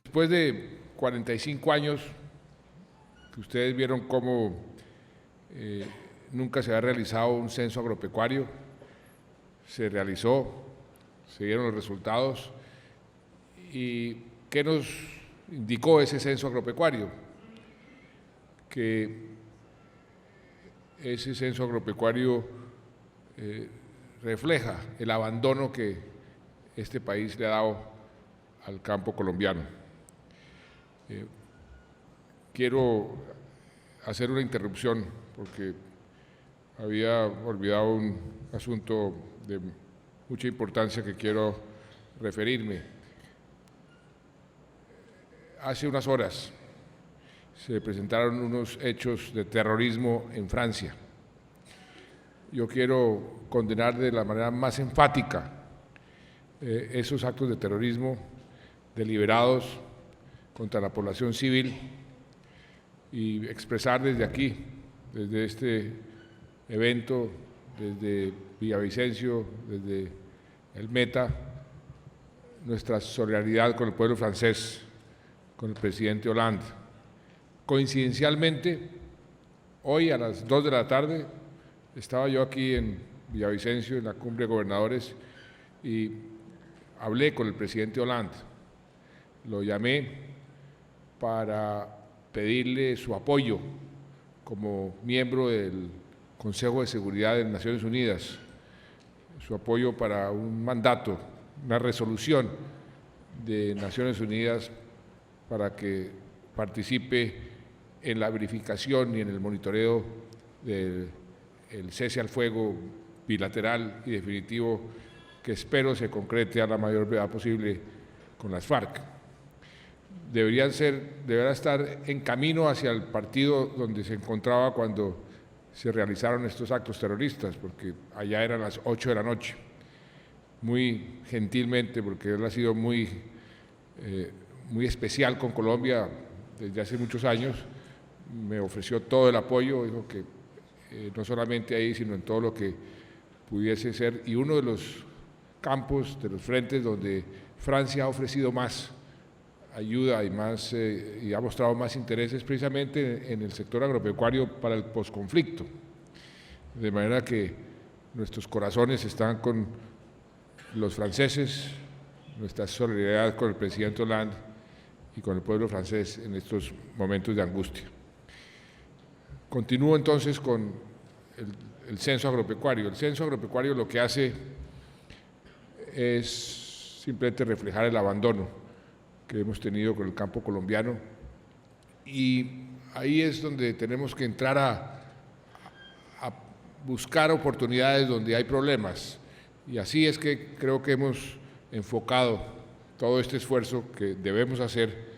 Después de 45 años, que ustedes vieron cómo nunca se ha realizado un censo agropecuario, se realizó, se dieron los resultados. ¿Y qué nos indicó ese censo agropecuario? Que ese censo agropecuario refleja el abandono que este país le ha dado al campo colombiano. Quiero hacer una interrupción porque había olvidado un asunto de mucha importancia que quiero referirme. Hace unas horas se presentaron unos hechos de terrorismo en Francia. Yo quiero condenar de la manera más enfática esos actos de terrorismo deliberados contra la población civil y expresar desde aquí, desde este evento, desde Villavicencio, desde el Meta, nuestra solidaridad con el pueblo francés, con el presidente Hollande. Coincidencialmente, hoy a las 2 de la tarde estaba yo aquí en Villavicencio, en la Cumbre de Gobernadores, y hablé con el presidente Hollande. Lo llamé para pedirle su apoyo como miembro del Consejo de Seguridad de Naciones Unidas, su apoyo para un mandato, una resolución de Naciones Unidas para que participe en la verificación y en el monitoreo del cese al fuego bilateral y definitivo que espero se concrete a la mayor brevedad posible con las FARC. Deberá estar en camino hacia el partido donde se encontraba cuando se realizaron estos actos terroristas, porque allá eran las 8 de la noche. Muy gentilmente, porque él ha sido muy especial con Colombia desde hace muchos años, me ofreció todo el apoyo, dijo que no solamente ahí, sino en todo lo que pudiese ser, y uno de los campos, de los frentes donde Francia ha ofrecido más ayuda y ha mostrado más intereses precisamente en el sector agropecuario para el posconflicto. De manera que nuestros corazones están con los franceses, nuestra solidaridad con el presidente Hollande y con el pueblo francés en estos momentos de angustia. Continúo entonces con el censo agropecuario. El censo agropecuario lo que hace es simplemente reflejar el abandono que hemos tenido con el campo colombiano, y ahí es donde tenemos que entrar a buscar oportunidades donde hay problemas, y así es que creo que hemos enfocado todo este esfuerzo que debemos hacer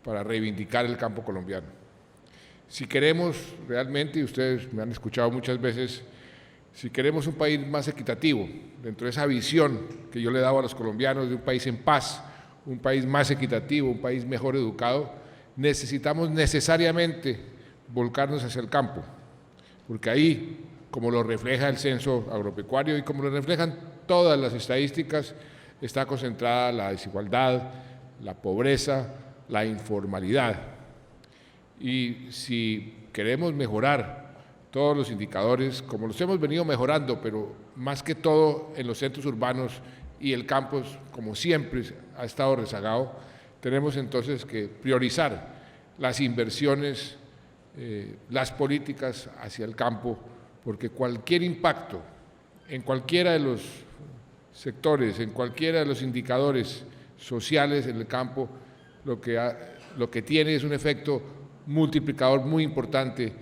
para reivindicar el campo colombiano. Si queremos realmente, y ustedes me han escuchado muchas veces, si queremos un país más equitativo, dentro de esa visión que yo le he dado a los colombianos de un país en paz, un país más equitativo, un país mejor educado, necesitamos necesariamente volcarnos hacia el campo, porque ahí, como lo refleja el censo agropecuario y como lo reflejan todas las estadísticas, está concentrada la desigualdad, la pobreza, la informalidad. Y si queremos mejorar todos los indicadores, como los hemos venido mejorando, pero más que todo en los centros urbanos y el campo, como siempre ha estado rezagado, tenemos entonces que priorizar las inversiones, las políticas hacia el campo, porque cualquier impacto en cualquiera de los sectores, en cualquiera de los indicadores sociales en el campo, lo que tiene es un efecto multiplicador muy importante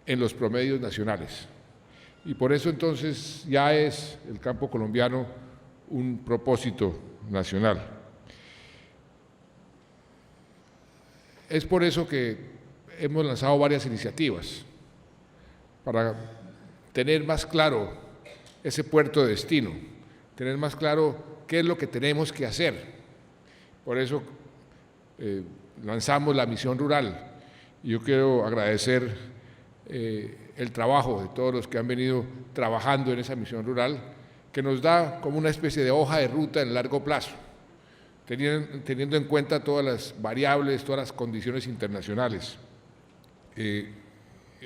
en los promedios nacionales. Y por eso entonces ya es el campo colombiano un propósito nacional. Es por eso que hemos lanzado varias iniciativas para tener más claro ese puerto de destino, tener más claro qué es lo que tenemos que hacer. Por eso lanzamos la misión rural. Yo quiero agradecer el trabajo de todos los que han venido trabajando en esa misión rural, que nos da como una especie de hoja de ruta en largo plazo, teniendo en cuenta todas las variables, todas las condiciones internacionales.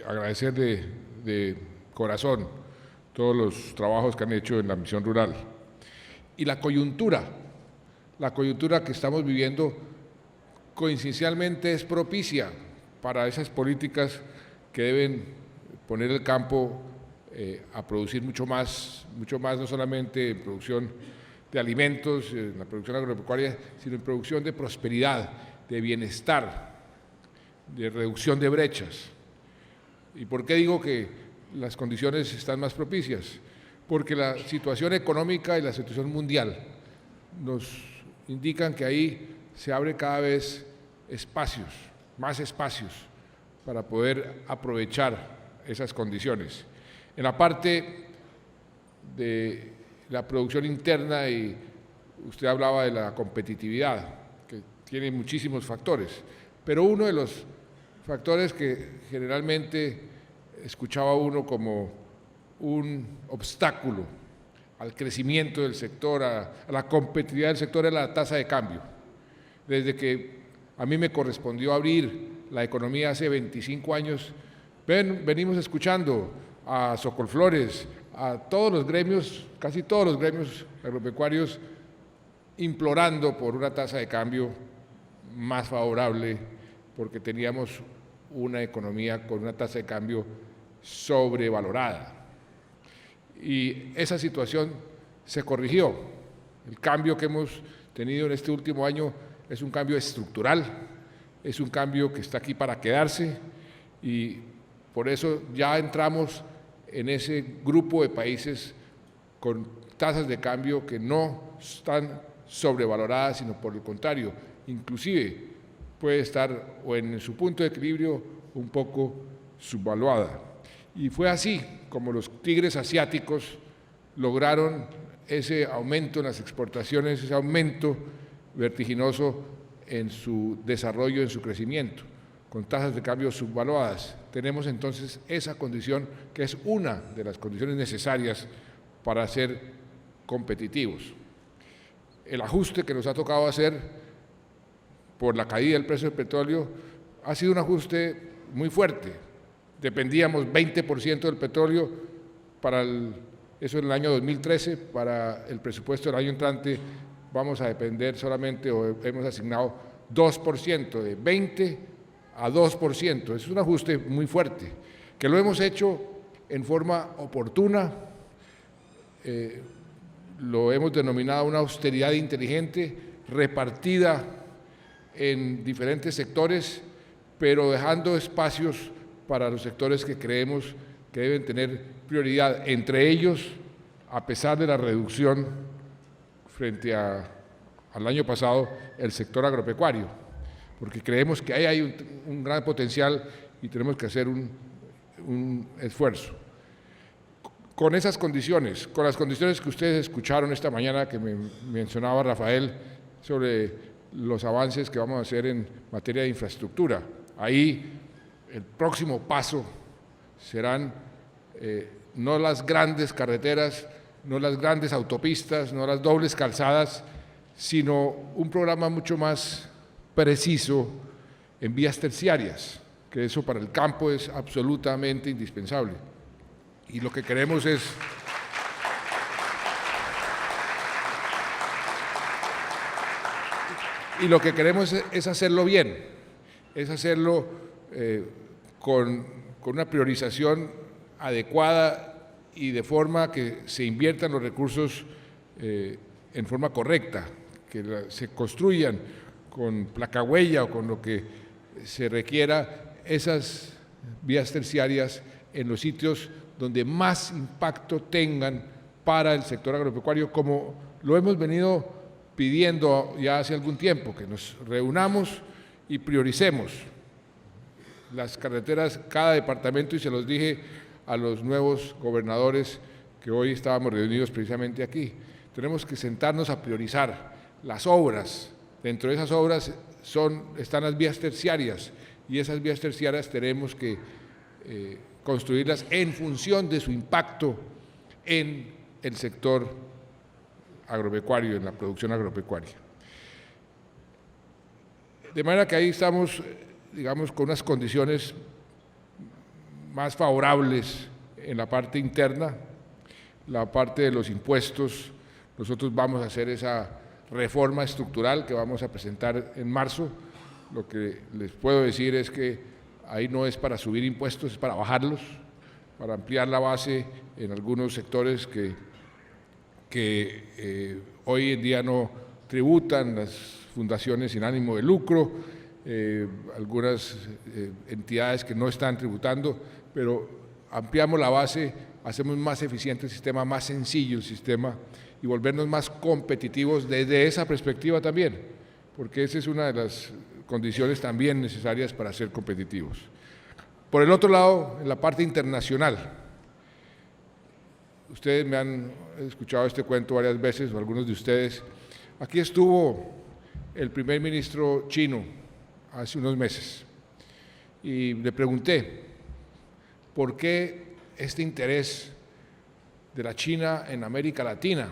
Agradecer de corazón todos los trabajos que han hecho en la misión rural. Y la coyuntura que estamos viviendo coincidencialmente es propicia para esas políticas que deben poner el campo a producir mucho más, no solamente en producción de alimentos, en la producción agropecuaria, sino en producción de prosperidad, de bienestar, de reducción de brechas. ¿Y por qué digo que las condiciones están más propicias? Porque la situación económica y la situación mundial nos indican que ahí se abre cada vez más espacios para poder aprovechar esas condiciones. En la parte de la producción interna, y usted hablaba de la competitividad, que tiene muchísimos factores, pero uno de los factores que generalmente escuchaba uno como un obstáculo al crecimiento del sector, a la competitividad del sector, es la tasa de cambio. Desde que a mí me correspondió abrir la economía hace 25 años, venimos escuchando a Socolflores, a todos los gremios, casi todos los gremios agropecuarios, implorando por una tasa de cambio más favorable, porque teníamos una economía con una tasa de cambio sobrevalorada. Y esa situación se corrigió. El cambio que hemos tenido en este último año es un cambio estructural, es un cambio que está aquí para quedarse, y por eso ya entramos en ese grupo de países con tasas de cambio que no están sobrevaloradas, sino por el contrario, inclusive puede estar o en su punto de equilibrio un poco subvaluada. Y fue así como los tigres asiáticos lograron ese aumento en las exportaciones, ese aumento vertiginoso en su desarrollo, en su crecimiento, con tasas de cambio subvaluadas. Tenemos entonces esa condición que es una de las condiciones necesarias para ser competitivos. El ajuste que nos ha tocado hacer por la caída del precio del petróleo ha sido un ajuste muy fuerte. Dependíamos 20% del petróleo eso en el año 2013, para el presupuesto del año entrante vamos a depender solamente, o hemos asignado 2%, de 20 a 2%. Es un ajuste muy fuerte, que lo hemos hecho en forma oportuna, lo hemos denominado una austeridad inteligente, repartida en diferentes sectores, pero dejando espacios para los sectores que creemos que deben tener prioridad, entre ellos, a pesar de la reducción frente al año pasado, el sector agropecuario, porque creemos que ahí hay un gran potencial y tenemos que hacer un esfuerzo. Con esas condiciones, con las condiciones que ustedes escucharon esta mañana, que me mencionaba Rafael, sobre los avances que vamos a hacer en materia de infraestructura, ahí el próximo paso serán no las grandes carreteras, no las grandes autopistas, no las dobles calzadas, sino un programa mucho más preciso en vías terciarias, que eso para el campo es absolutamente indispensable. Y lo que queremos es hacerlo bien, es hacerlo con una priorización adecuada y de forma que se inviertan los recursos en forma correcta, que se construyan con placahuella o con lo que se requiera esas vías terciarias en los sitios donde más impacto tengan para el sector agropecuario, como lo hemos venido pidiendo ya hace algún tiempo, que nos reunamos y prioricemos las carreteras, cada departamento, y se los dije a los nuevos gobernadores que hoy estábamos reunidos precisamente aquí. Tenemos que sentarnos a priorizar las obras. Dentro de esas obras están las vías terciarias, y esas vías terciarias tenemos que construirlas en función de su impacto en el sector agropecuario, en la producción agropecuaria. De manera que ahí estamos, digamos, con unas condiciones más favorables en la parte interna, la parte de los impuestos. Nosotros vamos a hacer esa reforma estructural que vamos a presentar en marzo. Lo que les puedo decir es que ahí no es para subir impuestos, es para bajarlos, para ampliar la base en algunos sectores que hoy en día no tributan, las fundaciones sin ánimo de lucro, algunas entidades que no están tributando, pero ampliamos la base, hacemos más eficiente el sistema, más sencillo el sistema y volvernos más competitivos desde esa perspectiva también, porque esa es una de las condiciones también necesarias para ser competitivos. Por el otro lado, en la parte internacional, ustedes me han escuchado este cuento varias veces, o algunos de ustedes. Aquí estuvo el primer ministro chino hace unos meses y le pregunté por qué este interés de la China en América Latina,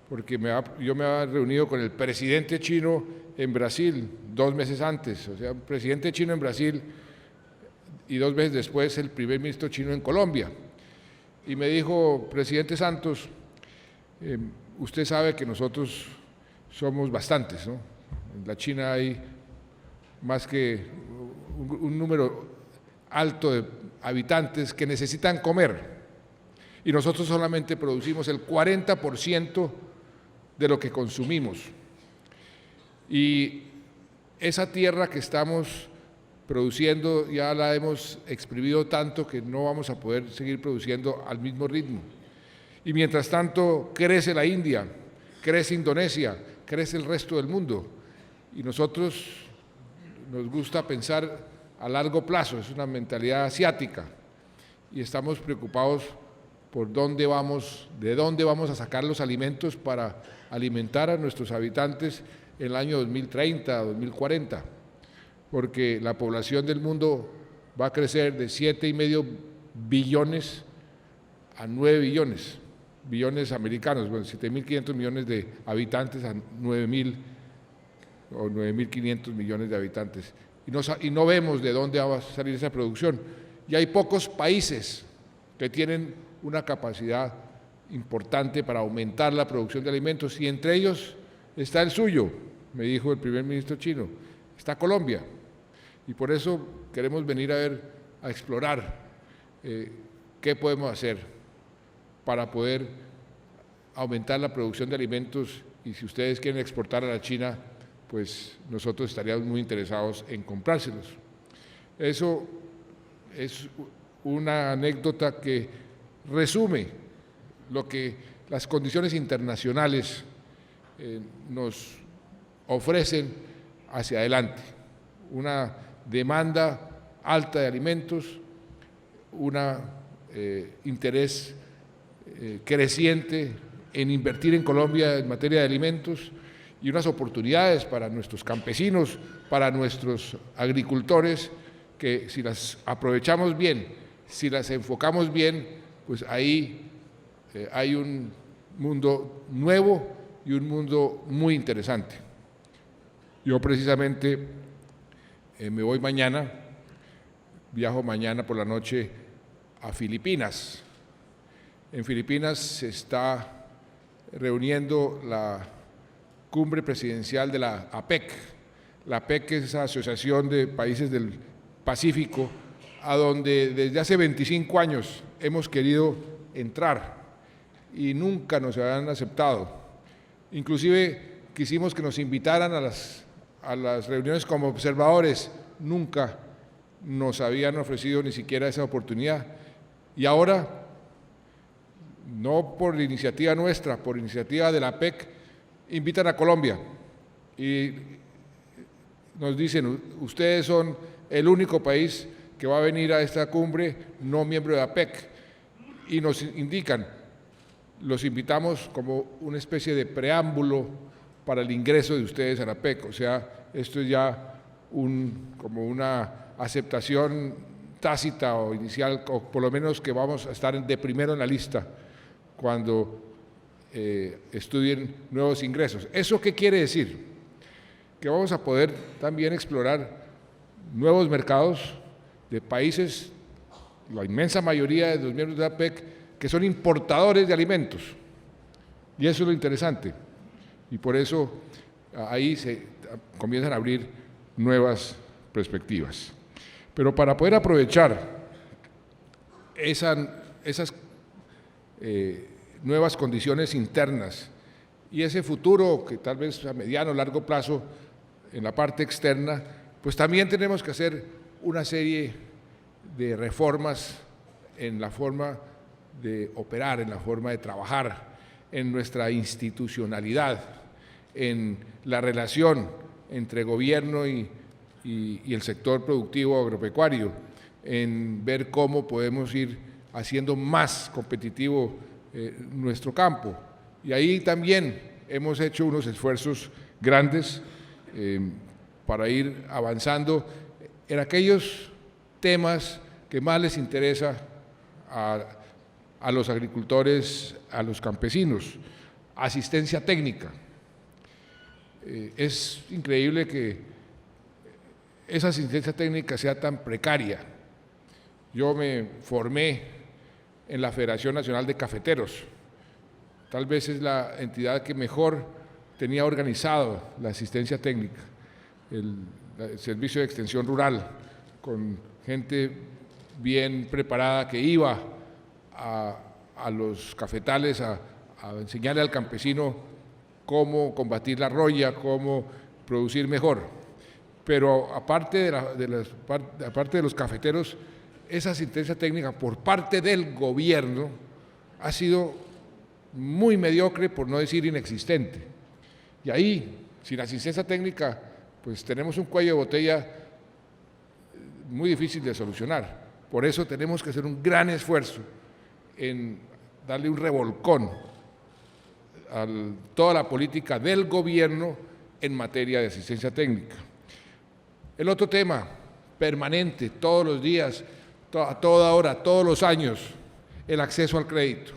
porque yo me había reunido con el presidente chino en Brasil 2 meses antes, o sea, un presidente chino en Brasil y 2 meses después el primer ministro chino en Colombia. Y me dijo, presidente Santos, usted sabe que nosotros somos bastantes, ¿no? En la China hay más que un número alto de habitantes que necesitan comer y nosotros solamente producimos el 40% de lo que consumimos. Y esa tierra que estamos produciendo ya la hemos exprimido tanto que no vamos a poder seguir produciendo al mismo ritmo. Y mientras tanto crece la India, crece Indonesia, crece el resto del mundo. Y nosotros nos gusta pensar a largo plazo, es una mentalidad asiática. Y estamos preocupados por dónde vamos, de dónde vamos a sacar los alimentos para alimentar a nuestros habitantes en el año 2030, 2040. Porque la población del mundo va a crecer de 7,5 billones a 9 billones americanos, bueno, 7.500 millones de habitantes a 9.000 o 9.500 millones de habitantes. Y no vemos de dónde va a salir esa producción. Y hay pocos países que tienen una capacidad importante para aumentar la producción de alimentos, y entre ellos está el suyo, me dijo el primer ministro chino, está Colombia. Y por eso queremos venir a explorar qué podemos hacer para poder aumentar la producción de alimentos, y si ustedes quieren exportar a la China, pues nosotros estaríamos muy interesados en comprárselos. Eso es una anécdota que resume lo que las condiciones internacionales nos ofrecen hacia adelante. Una demanda alta de alimentos, un interés creciente en invertir en Colombia en materia de alimentos y unas oportunidades para nuestros campesinos, para nuestros agricultores, que si las aprovechamos bien, si las enfocamos bien, pues ahí hay un mundo nuevo y un mundo muy interesante. Yo precisamente me voy mañana, viajo mañana por la noche a Filipinas. En Filipinas se está reuniendo la cumbre presidencial de la APEC. La APEC es esa asociación de países del Pacífico a donde desde hace 25 años hemos querido entrar y nunca nos habían aceptado. Inclusive quisimos que nos invitaran a las reuniones como observadores, nunca nos habían ofrecido ni siquiera esa oportunidad. Y ahora, no por iniciativa nuestra, por iniciativa de la APEC, invitan a Colombia y nos dicen, ustedes son el único país que va a venir a esta cumbre no miembro de la APEC, y nos indican, los invitamos como una especie de preámbulo para el ingreso de ustedes a la APEC. O sea, esto es ya como una aceptación tácita o inicial, o por lo menos que vamos a estar de primero en la lista cuando estudien nuevos ingresos. ¿Eso qué quiere decir? Que vamos a poder también explorar nuevos mercados de países, la inmensa mayoría de los miembros de la APEC, que son importadores de alimentos. Y eso es lo interesante. Y por eso ahí se comienzan a abrir nuevas perspectivas. Pero para poder aprovechar esas nuevas condiciones internas y ese futuro que tal vez a mediano o largo plazo en la parte externa, pues también tenemos que hacer una serie de reformas en la forma de operar, en la forma de trabajar, en nuestra institucionalidad, en la relación entre gobierno y el sector productivo agropecuario, en ver cómo podemos ir haciendo más competitivo nuestro campo. Y ahí también hemos hecho unos esfuerzos grandes para ir avanzando en aquellos temas que más les interesa a los agricultores, a los campesinos. Asistencia técnica. Es increíble que esa asistencia técnica sea tan precaria. Yo me formé en la Federación Nacional de Cafeteros. Tal vez es la entidad que mejor tenía organizado la asistencia técnica, el servicio de extensión rural, con gente bien preparada que iba a los cafetales a enseñarle al campesino cómo combatir la roya, cómo producir mejor. Pero aparte de los cafeteros, esa asistencia técnica por parte del gobierno ha sido muy mediocre, por no decir inexistente. Y ahí, sin asistencia técnica, pues tenemos un cuello de botella muy difícil de solucionar. Por eso tenemos que hacer un gran esfuerzo en darle un revolcón a toda la política del gobierno en materia de asistencia técnica. El otro tema permanente, todos los días, a toda hora, todos los años, el acceso al crédito.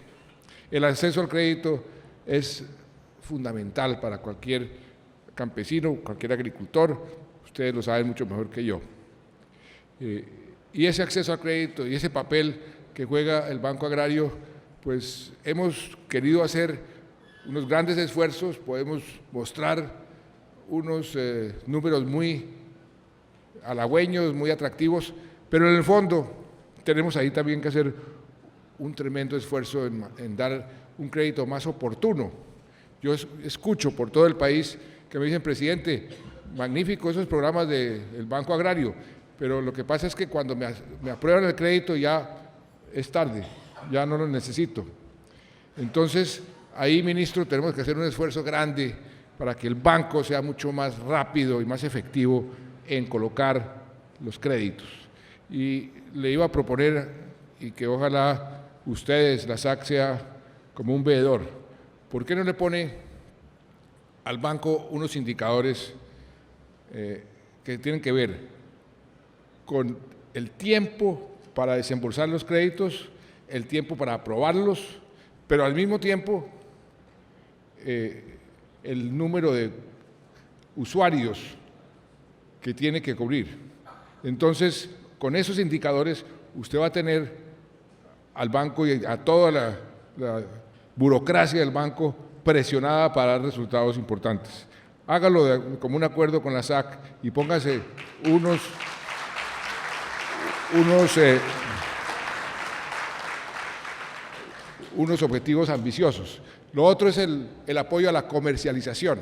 El acceso al crédito es fundamental para cualquier campesino, cualquier agricultor, ustedes lo saben mucho mejor que yo. Y ese acceso al crédito y ese papel que juega el Banco Agrario, pues hemos querido hacer unos grandes esfuerzos, podemos mostrar unos números muy halagüeños, muy atractivos, pero en el fondo tenemos ahí también que hacer un tremendo esfuerzo en dar un crédito más oportuno. Yo escucho por todo el país que me dicen, presidente, magnífico esos programas del Banco Agrario, pero lo que pasa es que cuando me aprueban el crédito ya es tarde, ya no lo necesito. Entonces, ahí, ministro, tenemos que hacer un esfuerzo grande para que el banco sea mucho más rápido y más efectivo en colocar los créditos. Y le iba a proponer, y que ojalá ustedes, la SAC, sea como un veedor, ¿por qué no le pone al banco unos indicadores que tienen que ver con el tiempo para desembolsar los créditos, el tiempo para aprobarlos, pero al mismo tiempo el número de usuarios que tiene que cubrir? Entonces, con esos indicadores, usted va a tener al banco y a toda la burocracia del banco presionada para dar resultados importantes. Hágalo como un acuerdo con la SAC y póngase unos objetivos ambiciosos. Lo otro es el apoyo a la comercialización.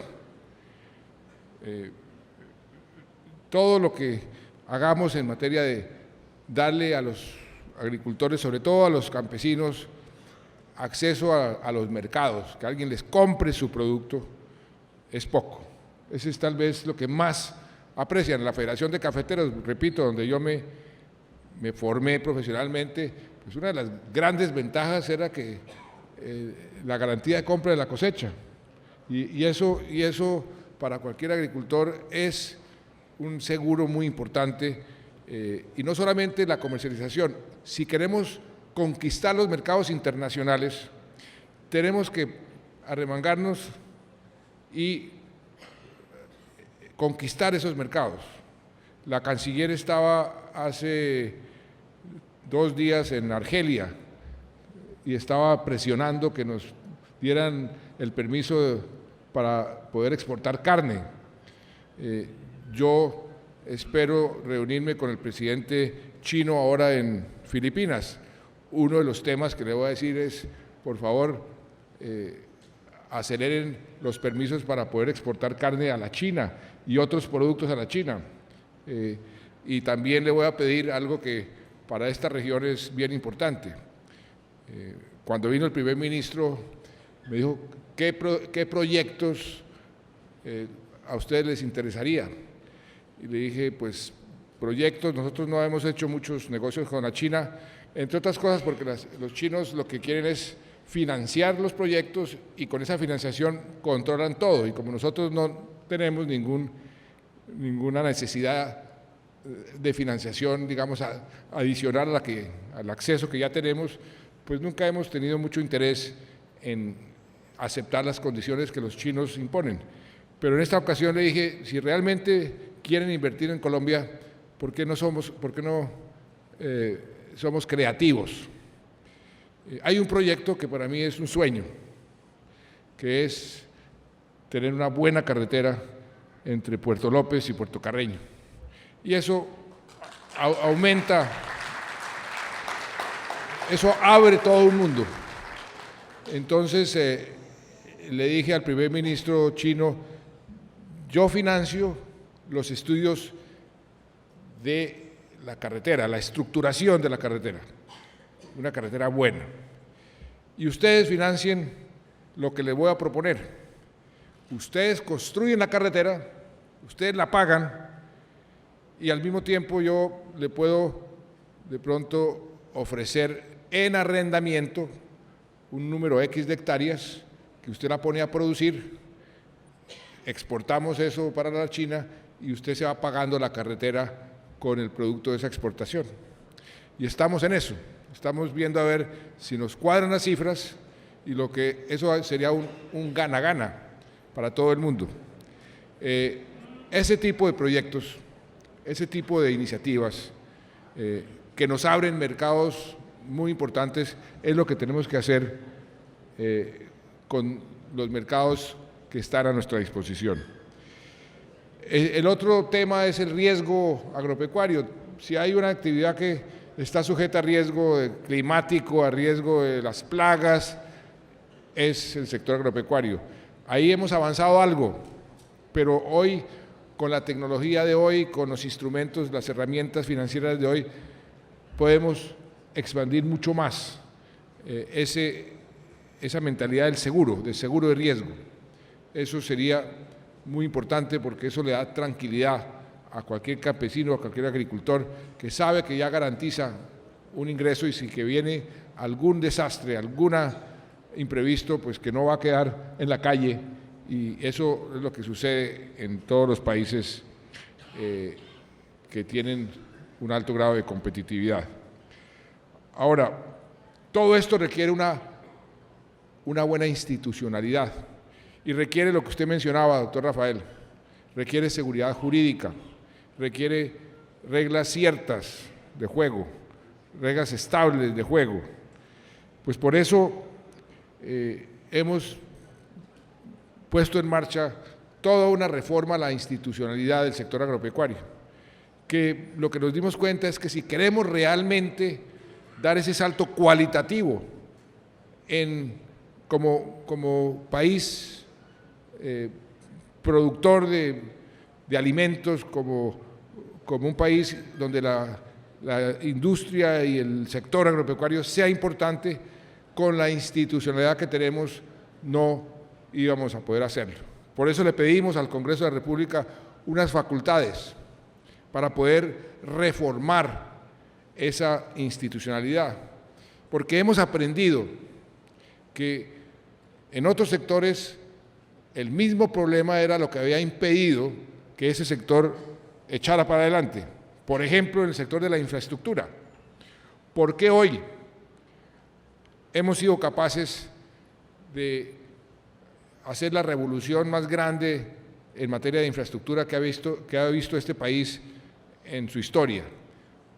Todo lo que hagamos en materia de darle a los agricultores, sobre todo a los campesinos, acceso a los mercados, que alguien les compre su producto, es poco. Ese es tal vez lo que más aprecian. La Federación de Cafeteros, repito, donde yo me formé profesionalmente, pues una de las grandes ventajas era que la garantía de compra de la cosecha. Y eso para cualquier agricultor es un seguro muy importante Y no solamente la comercialización, si queremos conquistar los mercados internacionales, tenemos que arremangarnos y conquistar esos mercados. La canciller estaba hace 2 días en Argelia y estaba presionando que nos dieran el permiso para poder exportar carne. Yo espero reunirme con el presidente chino ahora en Filipinas. Uno de los temas que le voy a decir es, por favor, aceleren los permisos para poder exportar carne a la China y otros productos a la China. Y también le voy a pedir algo que para esta región es bien importante. Cuando vino el primer ministro, me dijo, ¿qué proyectos a ustedes les interesaría? Y le dije, pues, proyectos, nosotros no hemos hecho muchos negocios con la China, entre otras cosas porque los chinos lo que quieren es financiar los proyectos y con esa financiación controlan todo. Y como nosotros no tenemos ninguna necesidad de financiación, digamos, adicional al acceso que ya tenemos, pues nunca hemos tenido mucho interés en aceptar las condiciones que los chinos imponen. Pero en esta ocasión le dije, si realmente quieren invertir en Colombia, ¿por qué no somos creativos? Hay un proyecto que para mí es un sueño, que es tener una buena carretera entre Puerto López y Puerto Carreño. Y eso aumenta, eso abre todo un mundo. Entonces le dije al primer ministro chino, yo financio los estudios de la carretera, la estructuración de la carretera, una carretera buena. Y ustedes financien lo que les voy a proponer. Ustedes construyen la carretera, ustedes la pagan y al mismo tiempo yo le puedo de pronto ofrecer en arrendamiento un número X de hectáreas que usted la pone a producir, exportamos eso para la China y usted se va pagando la carretera con el producto de esa exportación. Y estamos en eso, estamos viendo a ver si nos cuadran las cifras y eso sería un gana-gana para todo el mundo. Ese tipo de proyectos, ese tipo de iniciativas que nos abren mercados muy importantes es lo que tenemos que hacer con los mercados que están a nuestra disposición. El otro tema es el riesgo agropecuario. Si hay una actividad que está sujeta a riesgo climático, a riesgo de las plagas, es el sector agropecuario. Ahí hemos avanzado algo, pero hoy, con la tecnología de hoy, con los instrumentos, las herramientas financieras de hoy, podemos expandir mucho más esa mentalidad del seguro de riesgo. Eso sería muy importante porque eso le da tranquilidad a cualquier campesino, a cualquier agricultor que sabe que ya garantiza un ingreso y si que viene algún desastre, algún imprevisto, pues que no va a quedar en la calle, y eso es lo que sucede en todos los países que tienen un alto grado de competitividad. Ahora, todo esto requiere una buena institucionalidad y requiere lo que usted mencionaba, doctor Rafael, requiere seguridad jurídica, requiere reglas ciertas de juego, reglas estables de juego. Pues por eso hemos puesto en marcha toda una reforma a la institucionalidad del sector agropecuario, que lo que nos dimos cuenta es que si queremos realmente dar ese salto cualitativo como país productor de alimentos, como un país donde la industria y el sector agropecuario sea importante, con la institucionalidad que tenemos no íbamos a poder hacerlo. Por eso le pedimos al Congreso de la República unas facultades para poder reformar esa institucionalidad, porque hemos aprendido que en otros sectores el mismo problema era lo que había impedido que ese sector echara para adelante. Por ejemplo, en el sector de la infraestructura. ¿Por qué hoy hemos sido capaces de hacer la revolución más grande en materia de infraestructura que ha visto este país en su historia?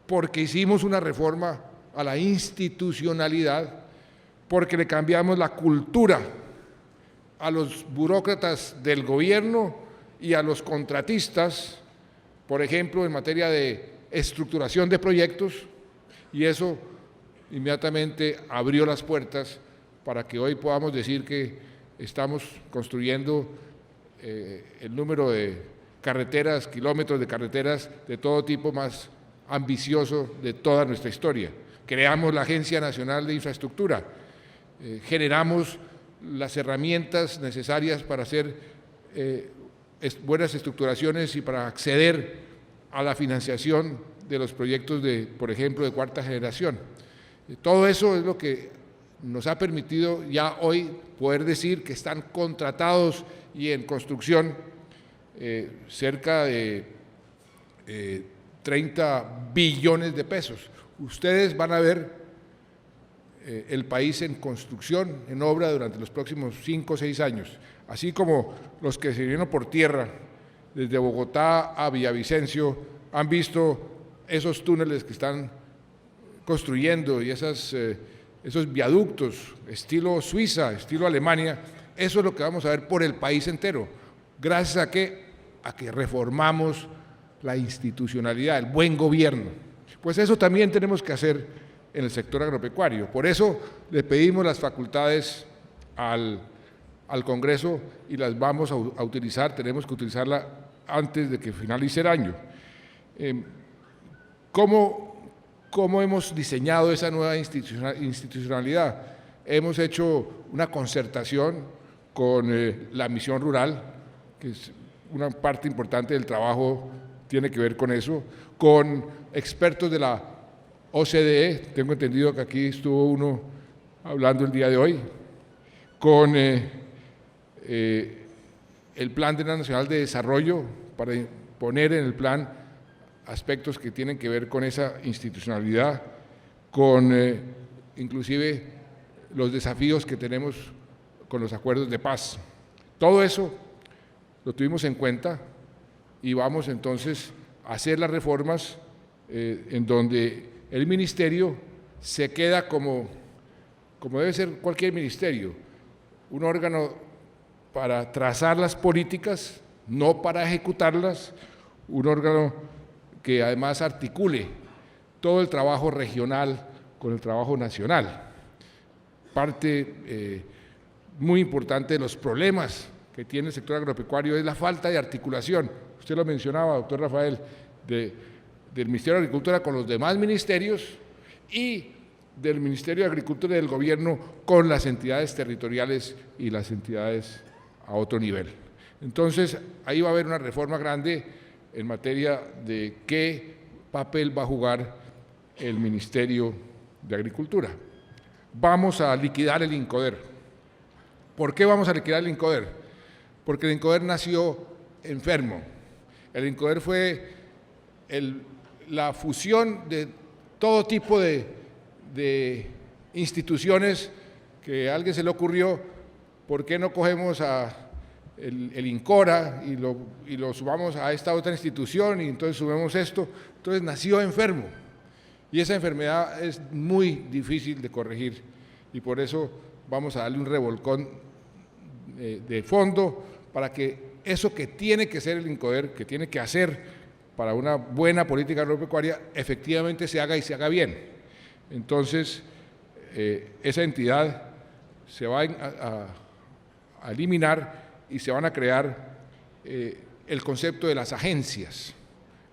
Porque hicimos una reforma a la institucionalidad, porque le cambiamos la cultura a los burócratas del gobierno y a los contratistas, por ejemplo, en materia de estructuración de proyectos, y eso inmediatamente abrió las puertas para que hoy podamos decir que estamos construyendo el número de carreteras, kilómetros de carreteras de todo tipo más ambicioso de toda nuestra historia. Creamos la Agencia Nacional de Infraestructura, generamos las herramientas necesarias para hacer buenas estructuraciones y para acceder a la financiación de los proyectos, por ejemplo, de cuarta generación. Todo eso es lo que nos ha permitido ya hoy poder decir que están contratados y en construcción cerca de 30 billones de pesos. Ustedes van a ver el país en construcción, en obra durante los próximos 5 o 6 años, así como los que se vinieron por tierra desde Bogotá a Villavicencio han visto esos túneles que están construyendo y esos viaductos estilo Suiza, estilo Alemania. Eso es lo que vamos a ver por el país entero. ¿Gracias a qué? A que reformamos la institucionalidad, el buen gobierno. Pues eso también tenemos que hacer en el sector agropecuario. Por eso le pedimos las facultades al Congreso y las vamos a utilizar, tenemos que utilizarla antes de que finalice el año. ¿Cómo hemos diseñado esa nueva institucionalidad? Hemos hecho una concertación con la misión rural, que es una parte importante del trabajo, tiene que ver con eso, con expertos de la OCDE, tengo entendido que aquí estuvo uno hablando el día de hoy, con el Plan Nacional de Desarrollo, para poner en el plan aspectos que tienen que ver con esa institucionalidad, con inclusive los desafíos que tenemos con los acuerdos de paz. Todo eso lo tuvimos en cuenta y vamos entonces a hacer las reformas en donde el ministerio se queda como debe ser cualquier ministerio, un órgano para trazar las políticas, no para ejecutarlas, un órgano que además articule todo el trabajo regional con el trabajo nacional. Parte muy importante de los problemas que tiene el sector agropecuario es la falta de articulación. Usted lo mencionaba, doctor Rafael, del Ministerio de Agricultura con los demás ministerios y del Ministerio de Agricultura y del Gobierno con las entidades territoriales y las entidades a otro nivel. Entonces, ahí va a haber una reforma grande en materia de qué papel va a jugar el Ministerio de Agricultura. Vamos a liquidar el INCODER. ¿Por qué vamos a liquidar el INCODER? Porque el INCODER nació enfermo. El INCODER fue la fusión de todo tipo de instituciones que a alguien se le ocurrió, ¿por qué no cogemos el INCORA y lo subamos a esta otra institución y entonces subimos esto? Entonces nació enfermo y esa enfermedad es muy difícil de corregir y por eso vamos a darle un revolcón de fondo para que eso que tiene que ser el INCODER, que tiene que hacer para una buena política agropecuaria, efectivamente se haga y se haga bien. Entonces, esa entidad se va a eliminar y se van a crear el concepto de las agencias.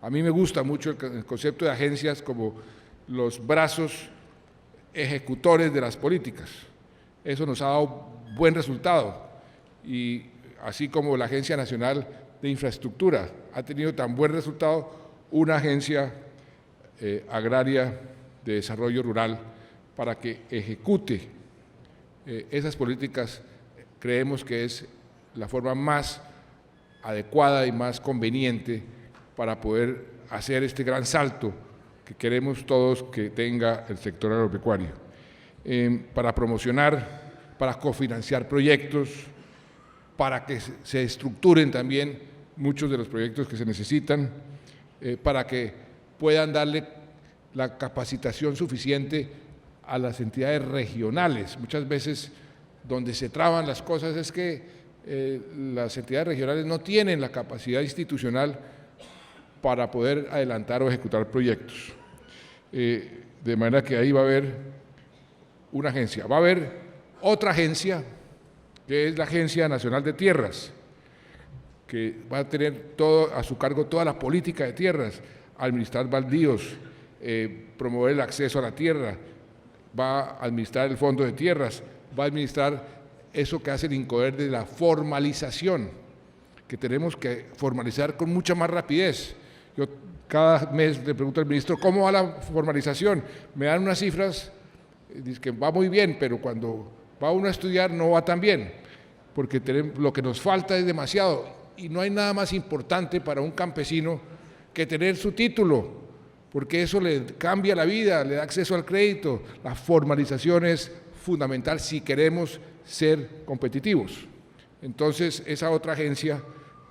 A mí me gusta mucho el concepto de agencias como los brazos ejecutores de las políticas. Eso nos ha dado buen resultado y así como la Agencia Nacional de Infraestructura ha tenido tan buen resultado, una agencia agraria de desarrollo rural para que ejecute esas políticas, creemos que es la forma más adecuada y más conveniente para poder hacer este gran salto que queremos todos que tenga el sector agropecuario, para promocionar, para cofinanciar proyectos, para que se estructuren también muchos de los proyectos que se necesitan, para que puedan darle la capacitación suficiente a las entidades regionales. Muchas veces donde se traban las cosas es que las entidades regionales no tienen la capacidad institucional para poder adelantar o ejecutar proyectos. De manera que ahí va a haber una agencia. Va a haber otra agencia, que es la Agencia Nacional de Tierras, que va a tener a su cargo toda la política de tierras, administrar baldíos, promover el acceso a la tierra, va a administrar el fondo de tierras, va a administrar eso que hace el INCODER de la formalización, que tenemos que formalizar con mucha más rapidez. Yo cada mes le pregunto al ministro, ¿cómo va la formalización? Me dan unas cifras, dice que va muy bien, pero cuando va uno a estudiar no va tan bien, porque lo que nos falta es demasiado, y no hay nada más importante para un campesino que tener su título, porque eso le cambia la vida, le da acceso al crédito. La formalización es fundamental si queremos ser competitivos. Entonces, esa otra agencia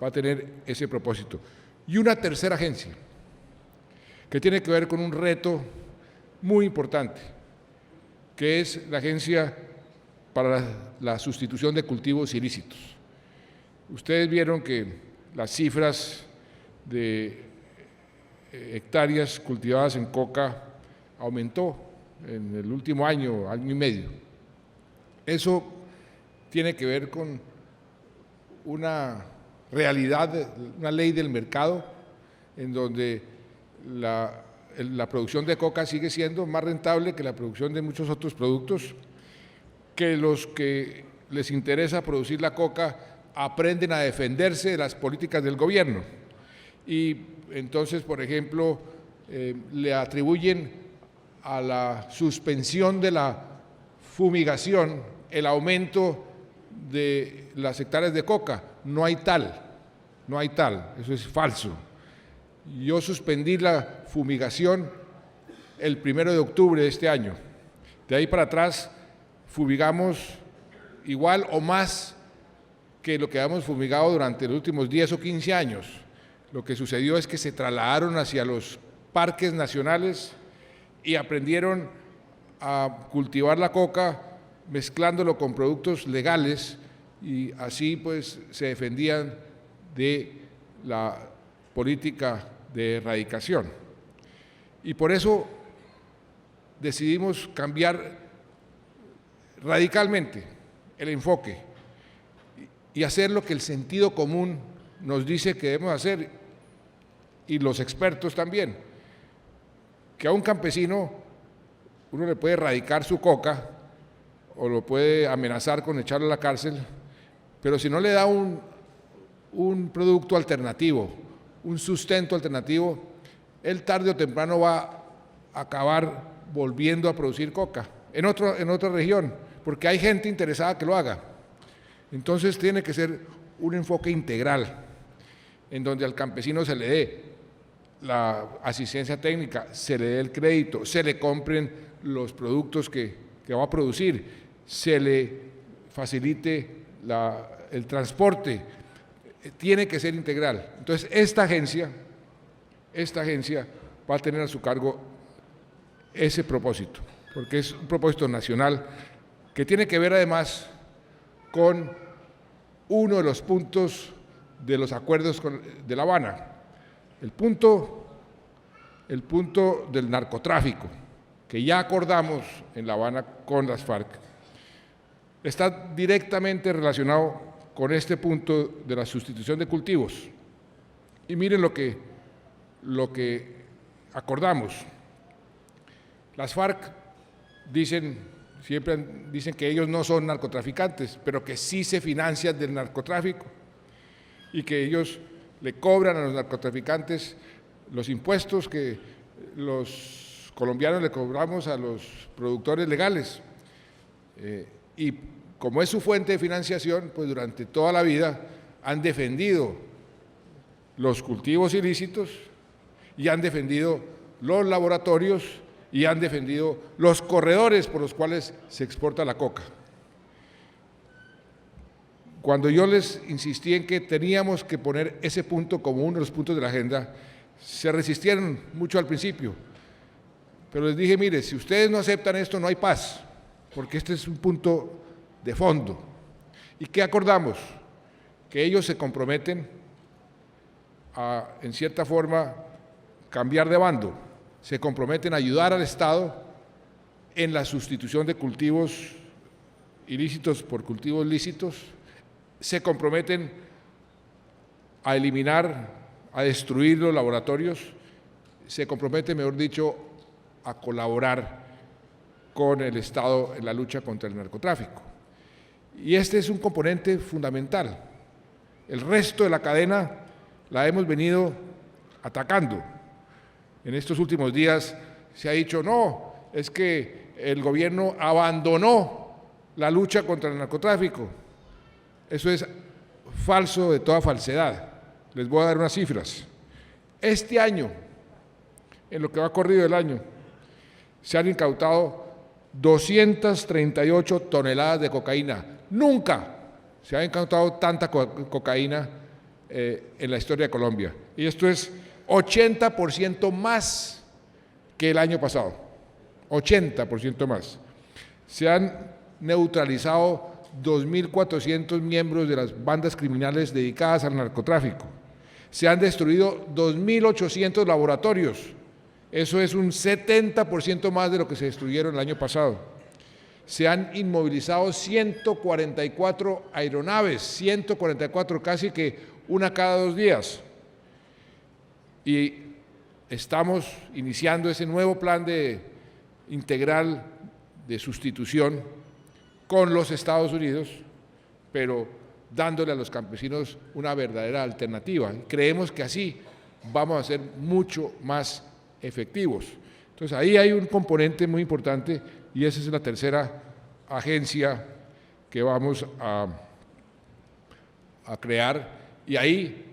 va a tener ese propósito. Y una tercera agencia, que tiene que ver con un reto muy importante, que es la Agencia para la Sustitución de Cultivos Ilícitos. Ustedes vieron que las cifras de hectáreas cultivadas en coca aumentó en el último año, año y medio. Eso tiene que ver con una realidad, una ley del mercado, en donde la producción de coca sigue siendo más rentable que la producción de muchos otros productos, que los que les interesa producir la coca aprenden a defenderse de las políticas del gobierno. Y entonces, por ejemplo, le atribuyen a la suspensión de la fumigación el aumento de las hectáreas de coca. No hay tal, eso es falso. Yo suspendí la fumigación el 1 de octubre de este año. De ahí para atrás fumigamos igual o más que lo que habíamos fumigado durante los últimos 10 o 15 años. Lo que sucedió es que se trasladaron hacia los parques nacionales y aprendieron a cultivar la coca mezclándolo con productos legales, y así pues se defendían de la política de erradicación. Y por eso decidimos cambiar radicalmente el enfoque y hacer lo que el sentido común nos dice que debemos hacer, y los expertos también, que a un campesino uno le puede erradicar su coca o lo puede amenazar con echarlo a la cárcel, pero si no le da un producto alternativo, un sustento alternativo, él tarde o temprano va a acabar volviendo a producir coca en otra región, porque hay gente interesada que lo haga. Entonces tiene que ser un enfoque integral, en donde al campesino se le dé la asistencia técnica, se le dé el crédito, se le compren los productos que va a producir, se le facilite el transporte. Tiene que ser integral. Entonces, esta agencia va a tener a su cargo ese propósito, porque es un propósito nacional que tiene que ver además con uno de los puntos de los acuerdos de La Habana, el punto del narcotráfico, que ya acordamos en La Habana con las FARC, está directamente relacionado con este punto de la sustitución de cultivos. Y miren lo que acordamos. Las FARC siempre dicen que ellos no son narcotraficantes, pero que sí se financian del narcotráfico y que ellos le cobran a los narcotraficantes los impuestos que los colombianos le cobramos a los productores legales. Y como es su fuente de financiación, pues durante toda la vida han defendido los cultivos ilícitos y han defendido los laboratorios y han defendido los corredores por los cuales se exporta la coca. Cuando yo les insistí en que teníamos que poner ese punto como uno de los puntos de la agenda, se resistieron mucho al principio, pero les dije, mire, si ustedes no aceptan esto, no hay paz, porque este es un punto de fondo. ¿Y qué acordamos? Que ellos se comprometen a, en cierta forma, cambiar de bando, se comprometen a ayudar al Estado en la sustitución de cultivos ilícitos por cultivos lícitos, se comprometen a eliminar, a destruir los laboratorios, se comprometen, mejor dicho, a colaborar con el Estado en la lucha contra el narcotráfico. Y este es un componente fundamental. El resto de la cadena la hemos venido atacando. En estos últimos días se ha dicho, no, es que el gobierno abandonó la lucha contra el narcotráfico. Eso es falso de toda falsedad. Les voy a dar unas cifras. Este año, en lo que va corrido el año, se han incautado 238 toneladas de cocaína. Nunca se ha incautado tanta cocaína en la historia de Colombia. Y esto es 80% más que el año pasado. 80% más. Se han neutralizado 2.400 miembros de las bandas criminales dedicadas al narcotráfico. Se han destruido 2.800 laboratorios. Eso es un 70% más de lo que se destruyeron el año pasado. Se han inmovilizado 144 aeronaves, 144, casi que una cada 2 días. Y estamos iniciando ese nuevo plan integral de sustitución con los Estados Unidos, pero dándole a los campesinos una verdadera alternativa. Creemos que así vamos a ser mucho más efectivos. Entonces, ahí hay un componente muy importante y esa es la tercera agencia que vamos a crear, y ahí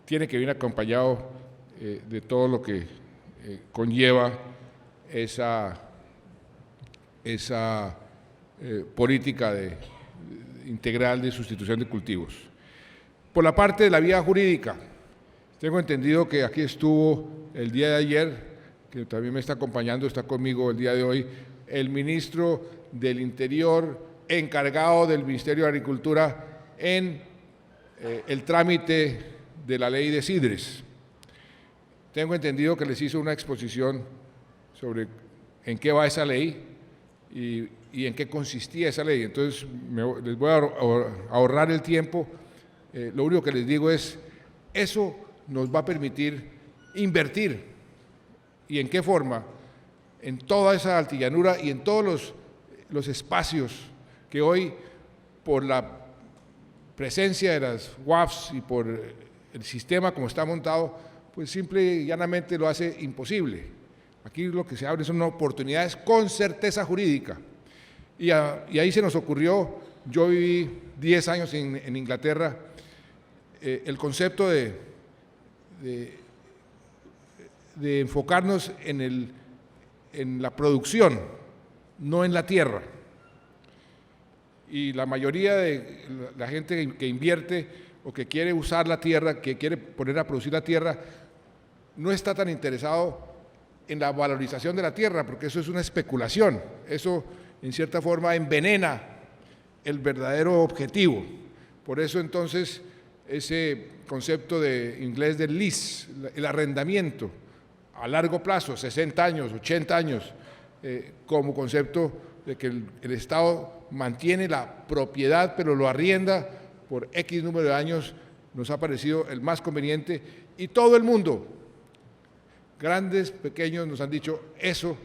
tiene que venir acompañado de todo lo que conlleva esa política integral de sustitución de cultivos. Por la parte de la vía jurídica, tengo entendido que aquí estuvo el día de ayer, que también me está acompañando, está conmigo el día de hoy, el ministro del Interior encargado del Ministerio de Agricultura en el trámite de la ley de Sidres. Tengo entendido que les hizo una exposición sobre en qué va esa ley y en qué consistía esa ley. Entonces, les voy a ahorrar el tiempo. Lo único que les digo es, eso nos va a permitir invertir. ¿Y en qué forma? En toda esa altillanura y en todos los espacios que hoy, por la presencia de las UAFs y por el sistema como está montado, pues simple y llanamente lo hace imposible. Aquí lo que se abre son oportunidades con certeza jurídica. Y ahí se nos ocurrió, yo viví 10 años en Inglaterra, el concepto de enfocarnos en la producción, no en la tierra. Y la mayoría de la gente que invierte o que quiere usar la tierra, que quiere poner a producir la tierra, no está tan interesado en la valorización de la tierra, porque eso es una especulación, eso en cierta forma envenena el verdadero objetivo. Por eso entonces ese concepto de inglés del lease, el arrendamiento a largo plazo, 60 años, 80 años, como concepto de que el Estado mantiene la propiedad, pero lo arrienda por X número de años, nos ha parecido el más conveniente, y todo el mundo, grandes, pequeños, nos han dicho, eso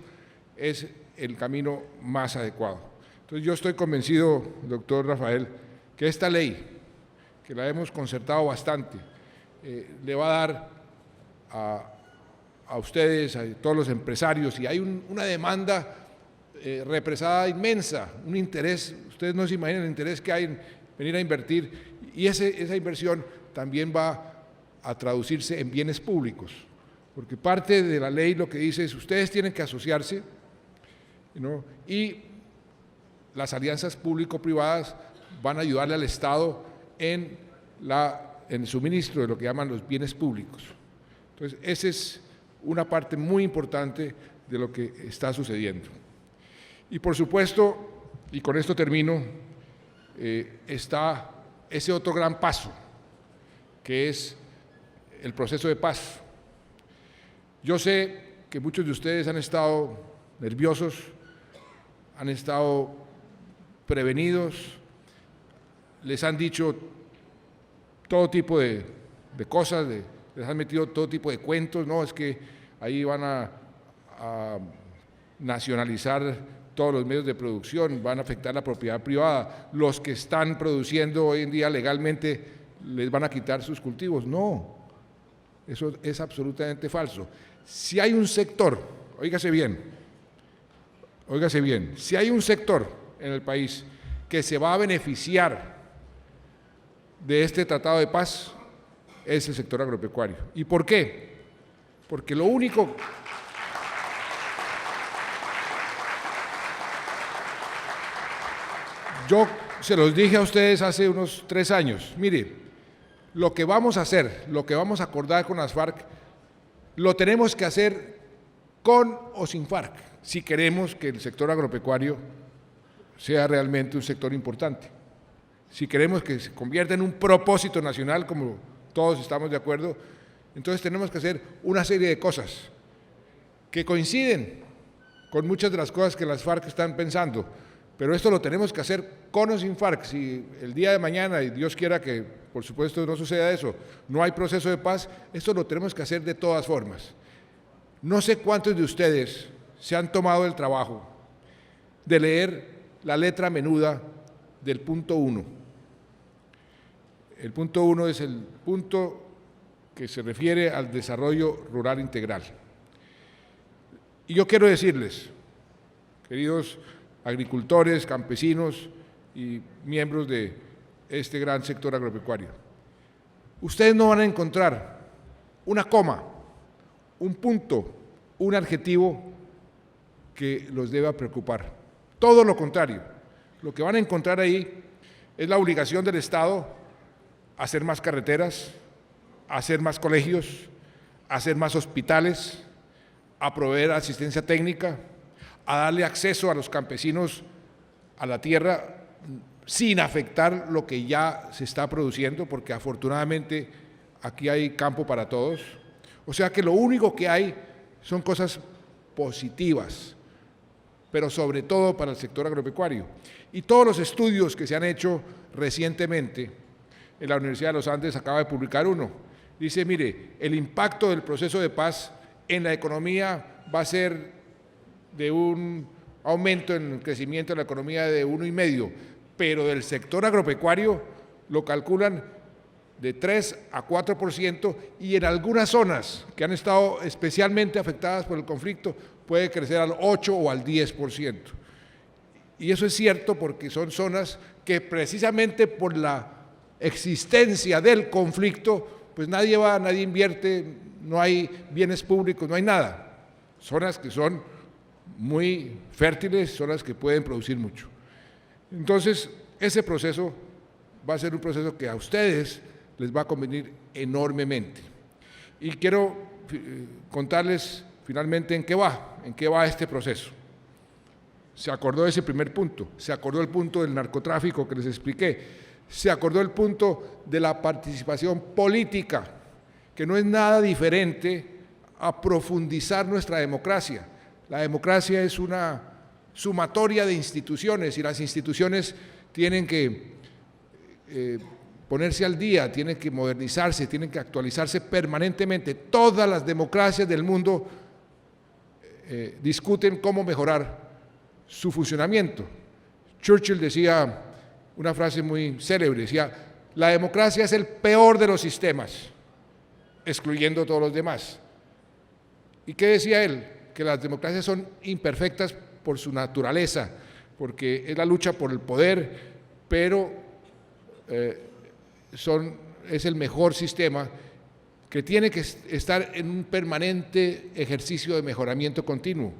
es el camino más adecuado. Entonces yo estoy convencido, doctor Rafael, que esta ley, que la hemos concertado bastante, le va a dar a ustedes, a todos los empresarios, y hay una demanda represada inmensa, un interés, ustedes no se imaginan el interés que hay en venir a invertir, y esa inversión también va a traducirse en bienes públicos. porque parte de la ley lo que dice es ustedes tienen que asociarse, ¿no? Y las alianzas público-privadas van a ayudarle al Estado en el suministro de lo que llaman los bienes públicos. Entonces, esa es una parte muy importante de lo que está sucediendo. Y por supuesto, y con esto termino, está ese otro gran paso, que es el proceso de paz. Yo sé que muchos de ustedes han estado nerviosos, han estado prevenidos, les han dicho todo tipo de cosas, les han metido todo tipo de cuentos, no, es que ahí van a nacionalizar todos los medios de producción, van a afectar la propiedad privada, los que están produciendo hoy en día legalmente les van a quitar sus cultivos. No, eso es absolutamente falso. Si hay un sector, óigase bien, si hay un sector en el país que se va a beneficiar de este tratado de paz, es el sector agropecuario. ¿Y por qué? Porque lo único... Yo se los dije a ustedes hace unos 3 años, mire, lo que vamos a hacer, lo que vamos a acordar con las FARC, lo tenemos que hacer con o sin FARC, si queremos que el sector agropecuario sea realmente un sector importante. Si queremos que se convierta en un propósito nacional, como todos estamos de acuerdo, entonces tenemos que hacer una serie de cosas que coinciden con muchas de las cosas que las FARC están pensando, pero esto lo tenemos que hacer con o sin FARC. Si el día de mañana, y Dios quiera que por supuesto no suceda eso, no hay proceso de paz, esto lo tenemos que hacer de todas formas. No sé cuántos de ustedes se han tomado el trabajo de leer la letra menuda del punto 1. El punto 1 es el punto que se refiere al desarrollo rural integral. Y yo quiero decirles, queridos agricultores, campesinos y miembros de este gran sector agropecuario, ustedes no van a encontrar una coma, un punto, un adjetivo que los deba preocupar. Todo lo contrario, lo que van a encontrar ahí es la obligación del Estado a hacer más carreteras, a hacer más colegios, a hacer más hospitales, a proveer asistencia técnica, a darle acceso a los campesinos a la tierra sin afectar lo que ya se está produciendo, porque afortunadamente aquí hay campo para todos. O sea que lo único que hay son cosas positivas, pero sobre todo para el sector agropecuario. Y todos los estudios que se han hecho recientemente, en la Universidad de los Andes acaba de publicar uno, dice, mire, el impacto del proceso de paz en la economía va a ser de un aumento en el crecimiento de la economía de 1,5, pero del sector agropecuario lo calculan de 3 a 4%, y en algunas zonas que han estado especialmente afectadas por el conflicto puede crecer al 8 o al 10%. Y eso es cierto porque son zonas que precisamente por la existencia del conflicto, pues nadie va, nadie invierte, no hay bienes públicos, no hay nada. Zonas que son muy fértiles, zonas que pueden producir mucho. Entonces, ese proceso va a ser un proceso que a ustedes les va a convenir enormemente. Y quiero contarles finalmente en qué va este proceso. Se acordó ese primer punto, se acordó el punto del narcotráfico que les expliqué, se acordó el punto de la participación política, que no es nada diferente a profundizar nuestra democracia. La democracia es una sumatoria de instituciones y las instituciones tienen que ponerse al día, tienen que modernizarse, tienen que actualizarse permanentemente. Todas las democracias del mundo discuten cómo mejorar su funcionamiento. Churchill decía una frase muy célebre, decía, la democracia es el peor de los sistemas, excluyendo todos los demás. ¿Y qué decía él? Que las democracias son imperfectas por su naturaleza, porque es la lucha por el poder, pero es el mejor sistema que tiene que estar en un permanente ejercicio de mejoramiento continuo.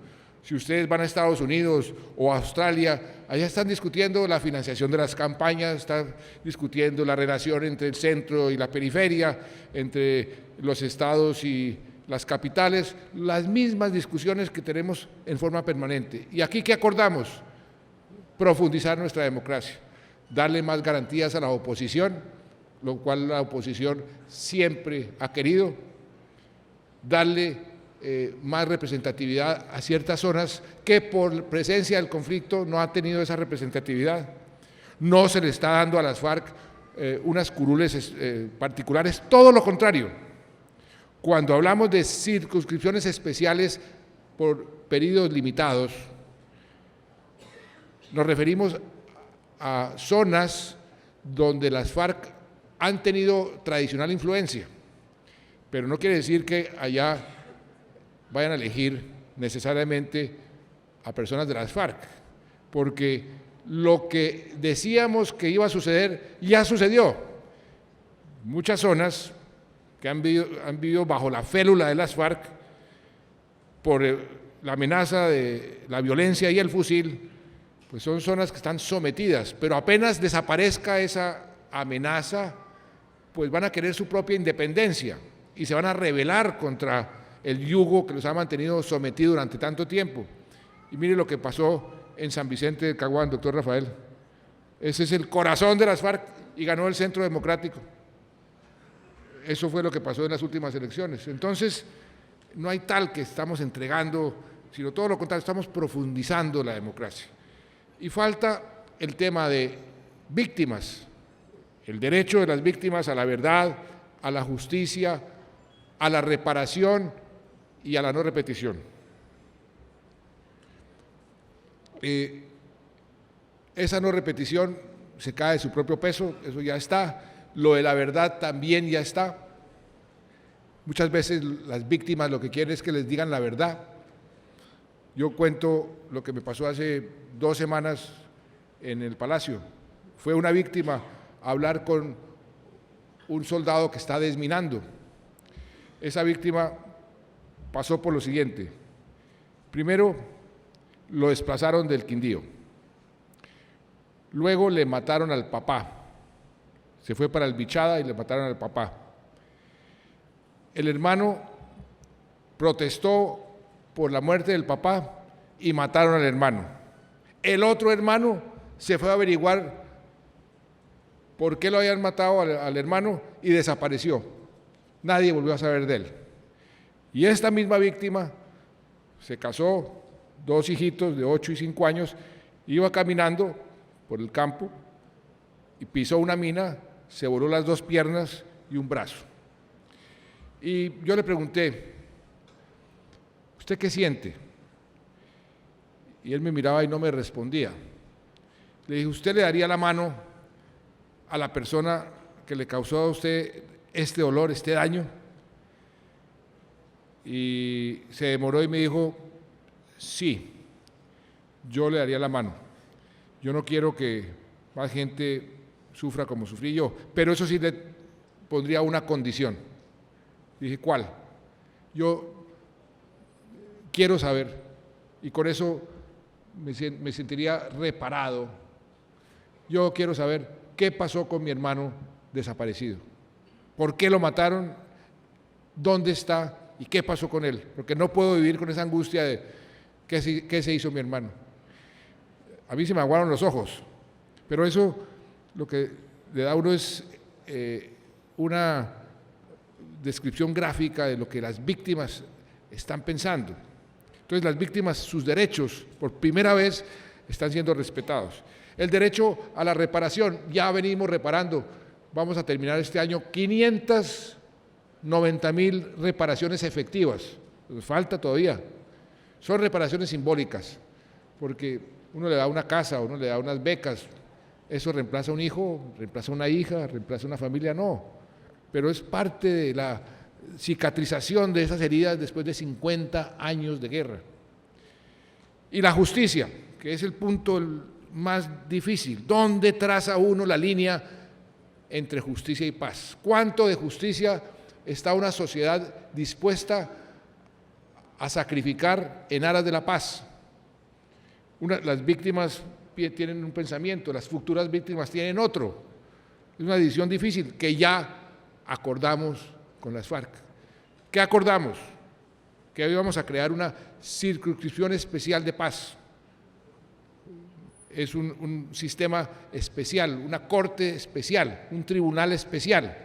Si ustedes van a Estados Unidos o a Australia, allá están discutiendo la financiación de las campañas, están discutiendo la relación entre el centro y la periferia, entre los estados y las capitales, las mismas discusiones que tenemos en forma permanente. ¿Y aquí qué acordamos? Profundizar nuestra democracia, darle más garantías a la oposición, lo cual la oposición siempre ha querido, darle más representatividad a ciertas zonas que por presencia del conflicto no han tenido esa representatividad. No se le está dando a las FARC unas curules particulares, todo lo contrario. Cuando hablamos de circunscripciones especiales por periodos limitados, nos referimos a zonas donde las FARC han tenido tradicional influencia, pero no quiere decir que allá vayan a elegir necesariamente a personas de las FARC, porque lo que decíamos que iba a suceder ya sucedió. Muchas zonas que han vivido bajo la félula de las FARC por la amenaza de la violencia y el fusil, pues son zonas que están sometidas, pero apenas desaparezca esa amenaza, pues van a querer su propia independencia y se van a rebelar contra el yugo que los ha mantenido sometidos durante tanto tiempo. Y mire lo que pasó en San Vicente del Caguán, doctor Rafael. Ese es el corazón de las FARC y ganó el Centro Democrático. Eso fue lo que pasó en las últimas elecciones. Entonces, no hay tal que estamos entregando, sino todo lo contrario, estamos profundizando la democracia. Y falta el tema de víctimas, el derecho de las víctimas a la verdad, a la justicia, a la reparación y a la no repetición. Esa no repetición se cae de su propio peso, eso ya está. Lo de la verdad también ya está. Muchas veces las víctimas lo que quieren es que les digan la verdad. Yo cuento lo que me pasó hace 2 semanas en el Palacio. Fue una víctima a hablar con un soldado que está desminando. Esa víctima pasó por lo siguiente. Primero, lo desplazaron del Quindío. Luego le mataron al papá. Se fue para el Bichada y le mataron al papá. El hermano protestó por la muerte del papá y mataron al hermano. El otro hermano se fue a averiguar por qué lo habían matado al hermano y desapareció. Nadie volvió a saber de él. Y esta misma víctima se casó, 2 hijitos de 8 y 5 años, iba caminando por el campo y pisó una mina, se voló las 2 piernas y un brazo. Y yo le pregunté, ¿usted qué siente? Y él me miraba y no me respondía. Le dije, ¿usted le daría la mano a la persona que le causó a usted este dolor, este daño? Y se demoró y me dijo, sí, yo le daría la mano. Yo no quiero que más gente sufra como sufrí yo, pero eso sí le pondría una condición. Dije, ¿cuál? Yo quiero saber, y con eso me sentiría reparado. Yo quiero saber qué pasó con mi hermano desaparecido. ¿Por qué lo mataron? ¿Dónde está? ¿Y qué pasó con él? Porque no puedo vivir con esa angustia de qué se hizo mi hermano. A mí se me aguaron los ojos, pero eso lo que le da a uno es una descripción gráfica de lo que las víctimas están pensando. Entonces las víctimas, sus derechos, por primera vez, están siendo respetados. El derecho a la reparación, ya venimos reparando, vamos a terminar este año 590.000 reparaciones efectivas, nos falta todavía. Son reparaciones simbólicas, porque uno le da una casa, uno le da unas becas, eso reemplaza a un hijo, reemplaza a una hija, reemplaza a una familia, no, pero es parte de la cicatrización de esas heridas después de 50 años de guerra. Y la justicia, que es el punto más difícil, ¿dónde traza uno la línea entre justicia y paz? ¿Cuánto de justicia está una sociedad dispuesta a sacrificar en aras de la paz. Las víctimas tienen un pensamiento, las futuras víctimas tienen otro. Es una decisión difícil que ya acordamos con las FARC. ¿Qué acordamos? Que íbamos a crear una circunscripción especial de paz. Es un sistema especial, una corte especial, un tribunal especial,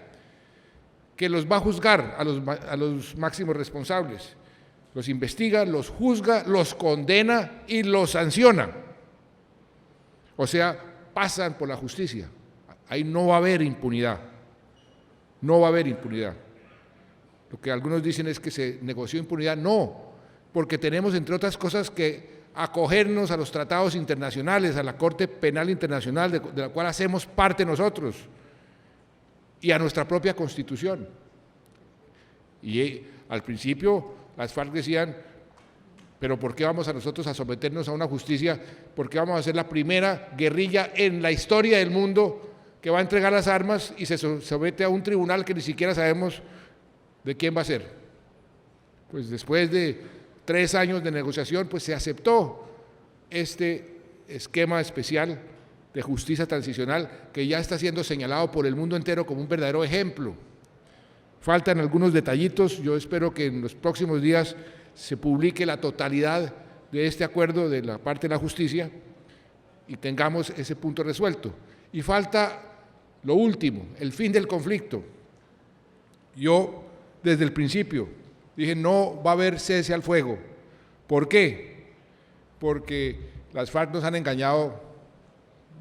que los va a juzgar a los máximos responsables. Los investiga, los juzga, los condena y los sanciona. O sea, pasan por la justicia. Ahí no va a haber impunidad. No va a haber impunidad. Lo que algunos dicen es que se negoció impunidad. No, porque tenemos, entre otras cosas, que acogernos a los tratados internacionales, a la Corte Penal Internacional, de la cual hacemos parte nosotros, y a nuestra propia Constitución. Y al principio las FARC decían, pero ¿por qué vamos a nosotros a someternos a una justicia? ¿Por qué vamos a ser la primera guerrilla en la historia del mundo que va a entregar las armas y se somete a un tribunal que ni siquiera sabemos de quién va a ser? Pues después de 3 años de negociación, pues se aceptó este esquema especial de justicia transicional que ya está siendo señalado por el mundo entero como un verdadero ejemplo. Faltan algunos detallitos, yo espero que en los próximos días se publique la totalidad de este acuerdo de la parte de la justicia y tengamos ese punto resuelto. Y falta lo último, el fin del conflicto. Yo desde el principio dije no va a haber cese al fuego. ¿Por qué? Porque las FARC nos han engañado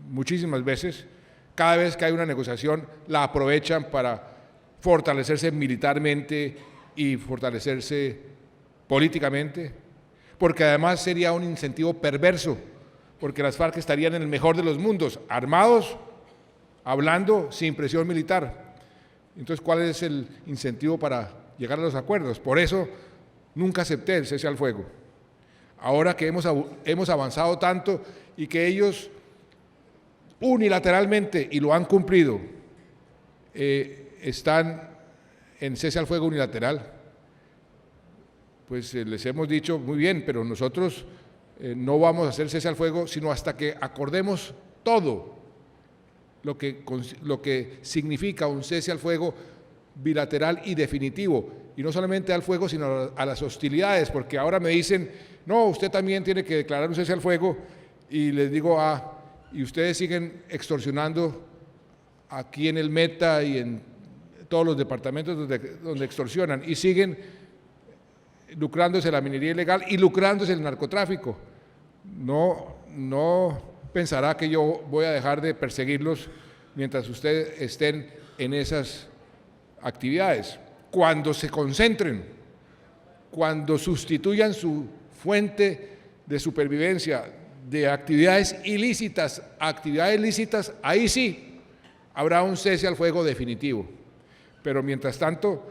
muchísimas veces. Cada vez que hay una negociación la aprovechan para fortalecerse militarmente y fortalecerse políticamente, porque además sería un incentivo perverso, porque las FARC estarían en el mejor de los mundos, armados, hablando sin presión militar. Entonces, ¿cuál es el incentivo para llegar a los acuerdos? Por eso nunca acepté el cese al fuego. Ahora que hemos avanzado tanto y que ellos unilateralmente, y lo han cumplido, están en cese al fuego unilateral, pues les hemos dicho, muy bien, pero nosotros no vamos a hacer cese al fuego, sino hasta que acordemos todo lo que significa un cese al fuego bilateral y definitivo, y no solamente al fuego, sino a las hostilidades, porque ahora me dicen, no, usted también tiene que declarar un cese al fuego, y les digo, y ustedes siguen extorsionando aquí en el Meta y en todos los departamentos donde extorsionan, y siguen lucrándose la minería ilegal y lucrándose el narcotráfico. No pensará que yo voy a dejar de perseguirlos mientras ustedes estén en esas actividades. Cuando se concentren, cuando sustituyan su fuente de supervivencia de actividades ilícitas a actividades lícitas, ahí sí habrá un cese al fuego definitivo. Pero mientras tanto,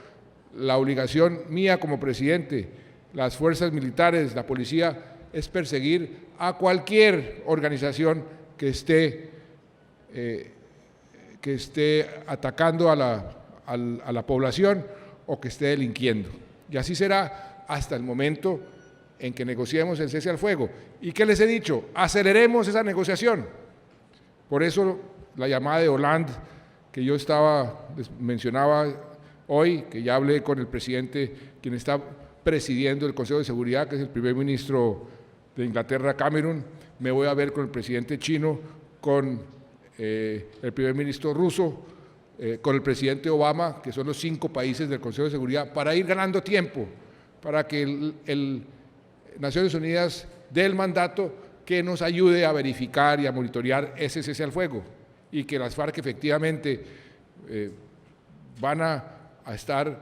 la obligación mía como presidente, las fuerzas militares, la policía, es perseguir a cualquier organización que esté atacando a la población o que esté delinquiendo. Y así será hasta el momento en que negociemos el cese al fuego. ¿Y qué les he dicho? Aceleremos esa negociación. Por eso la llamada de Hollande, que yo les mencionaba hoy, que ya hablé con el presidente, quien está presidiendo el Consejo de Seguridad, que es el primer ministro de Inglaterra, Cameron. Me voy a ver con el presidente chino, con el primer ministro ruso, con el presidente Obama, que son los 5 países del Consejo de Seguridad, para ir ganando tiempo, para que Naciones Unidas dé el mandato que nos ayude a verificar y a monitorear ese cese al fuego, y que las FARC efectivamente van a estar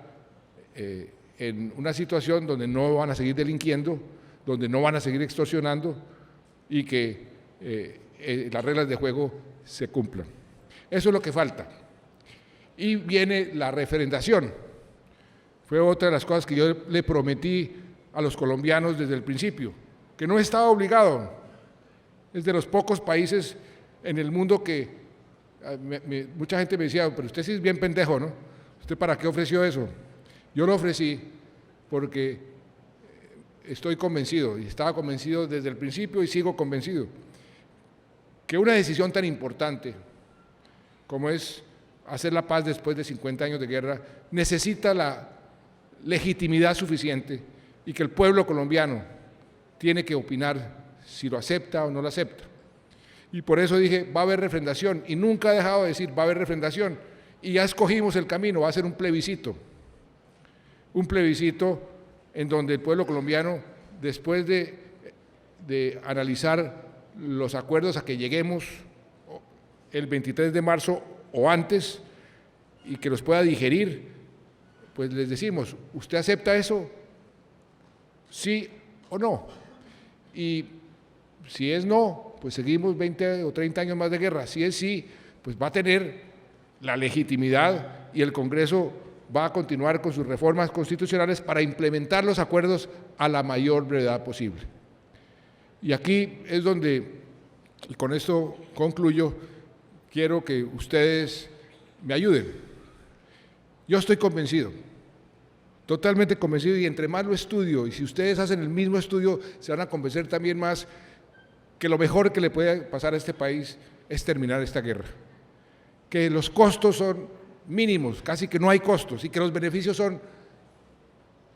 en una situación donde no van a seguir delinquiendo, donde no van a seguir extorsionando, y que las reglas de juego se cumplan. Eso es lo que falta. Y viene la referendación. Fue otra de las cosas que yo le prometí a los colombianos desde el principio, que no estaba obligado. Es de los pocos países en el mundo que mucha gente me decía, pero usted sí es bien pendejo, ¿no? ¿Usted para qué ofreció eso? Yo lo ofrecí porque estoy convencido, y estaba convencido desde el principio y sigo convencido, que una decisión tan importante como es hacer la paz después de 50 años de guerra necesita la legitimidad suficiente y que el pueblo colombiano tiene que opinar si lo acepta o no lo acepta. Y por eso dije, va a haber refrendación, y nunca he dejado de decir, va a haber refrendación, y ya escogimos el camino, va a ser un plebiscito en donde el pueblo colombiano, después de analizar los acuerdos a que lleguemos el 23 de marzo o antes, y que los pueda digerir, pues les decimos, ¿usted acepta eso? ¿Sí o no? Y si es no, pues seguimos 20 o 30 años más de guerra. Si es sí, pues va a tener la legitimidad y el Congreso va a continuar con sus reformas constitucionales para implementar los acuerdos a la mayor brevedad posible. Y aquí es donde, y con esto concluyo, quiero que ustedes me ayuden. Yo estoy convencido, totalmente convencido, y entre más lo estudio, y si ustedes hacen el mismo estudio, se van a convencer también más que lo mejor que le puede pasar a este país es terminar esta guerra, que los costos son mínimos, casi que no hay costos, y que los beneficios son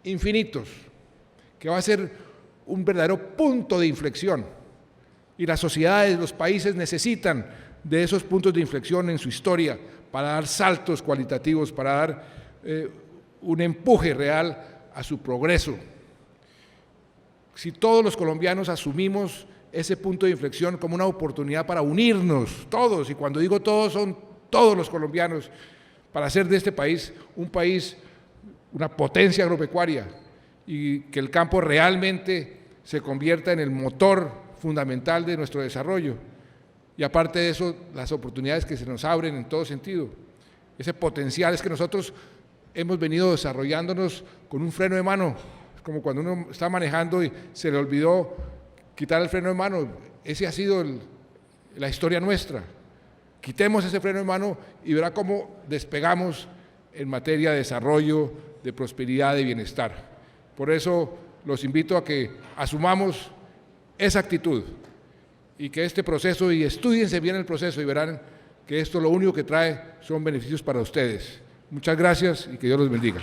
infinitos, que va a ser un verdadero punto de inflexión, y las sociedades, los países necesitan de esos puntos de inflexión en su historia para dar saltos cualitativos, para dar un empuje real a su progreso. Si todos los colombianos asumimos ese punto de inflexión como una oportunidad para unirnos, todos, y cuando digo todos, son todos los colombianos, para hacer de este país un país, una potencia agropecuaria, y que el campo realmente se convierta en el motor fundamental de nuestro desarrollo. Y aparte de eso, las oportunidades que se nos abren en todo sentido. Ese potencial es que nosotros hemos venido desarrollándonos con un freno de mano. Es como cuando uno está manejando y se le olvidó quitar el freno de mano. Ese ha sido la historia nuestra. Quitemos ese freno de mano y verá cómo despegamos en materia de desarrollo, de prosperidad, de bienestar. Por eso los invito a que asumamos esa actitud y que este proceso, y estúdiense bien el proceso y verán que esto lo único que trae son beneficios para ustedes. Muchas gracias y que Dios los bendiga.